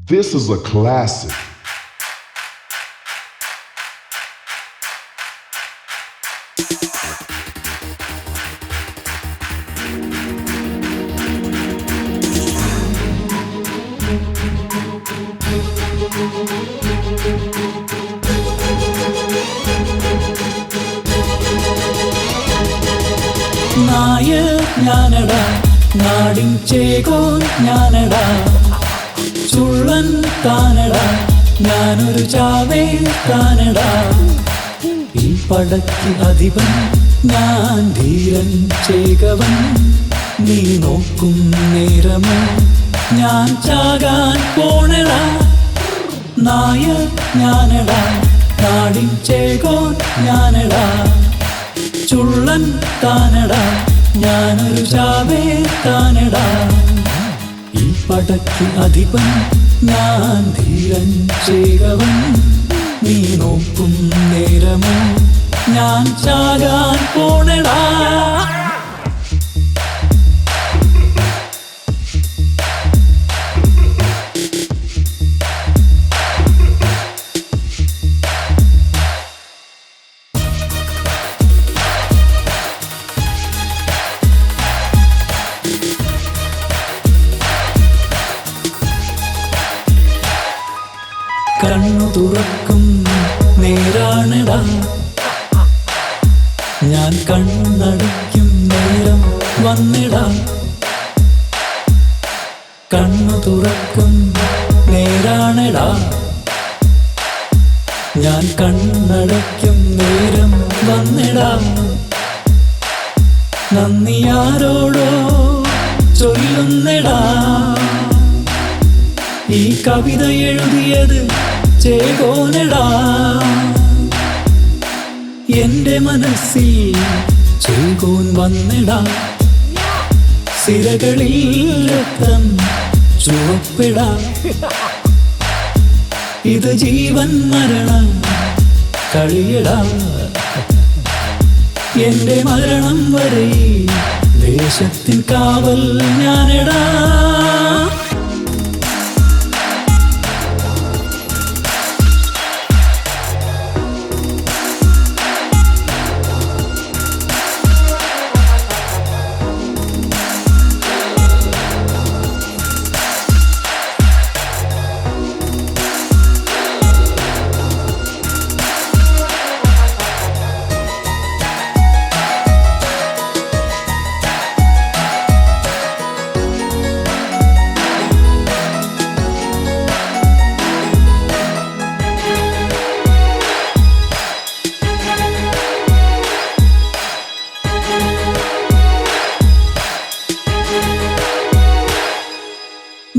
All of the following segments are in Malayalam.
This is a classic. ഞാനടാ നാടിൻ ചേകോൻ ഞാനടാ ചുള്ളൻ താനടാ ഞാനൊരു ചാവേ താനടാ ഈ പടയ്ക്ക് അധിപൻ ഞാൻ ധീരൻ ചേകവൻ നീ നോക്കും നേരമോ ഞാൻ ചാകാൻ പോണടാ ഞാനടാ നാടിൻ ചേകോൻ ഞാനടാ ചുള്ളൻ താനടാ ഞാനൊരു ചാവേ താനടാ ഈ പടയ്ക്ക് അധിപൻ ഞാൻ ധീരൻ ചേകവൻ നീ നോക്കും നേരമോ ഞാൻ ചാകാൻ പോണടാ കണ്ണു തുറക്കും നേരാണടാ ഞാൻ കണ്ണടയ്ക്കും നേരം വന്നിടാ കണ്ണു തുറക്കും നേരാണടാ ഞാൻ കണ്ണടയ്ക്കും നേരം വന്നിടാ നന്ദി ആരോടോ ചൊല്ലുന്നിടാ ഈ കവിത എഴുതിയത് ചേകോനടാ എന്റെ മനസ്സിൽ ചേകോൻ വന്നിടാ സിരകളിൽ രക്തം ചുവപ്പിടാ ഇത് ജീവൻ മരണം കളിയടാ എന്റെ മരണം വരെ ദേശത്തിൻ കാവൽ ഞാനടാ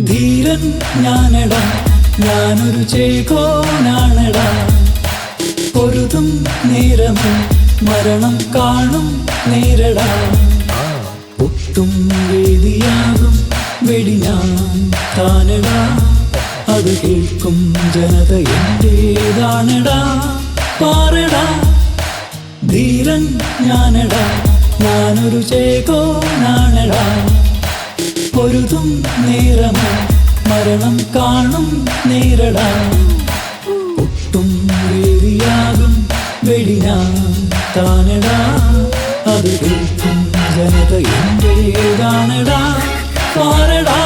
ധീരൻ ഞാനടാ ഞാനൊരു ചേകോനാണടാ പൊരുതും നേരമോ മരണം കാണും നേരടാ ഒട്ടും വേദിയാകും വെടിഞ്ഞാൻ താനടാ അത് കേൾക്കും ജനത എന്റേതാണടാ പാറടാ ധീരൻ ഞാനടാ ഞാനൊരു ചേകോനാണടാ പൊരുതും നേരമോ മരണം കാണും നേരടാ ഒട്ടും വേദിയാകും വെടിഞ്ഞാൻ താനടാ അത് കേൾക്കും ജനത എന്റേതാണടാ പാറടാ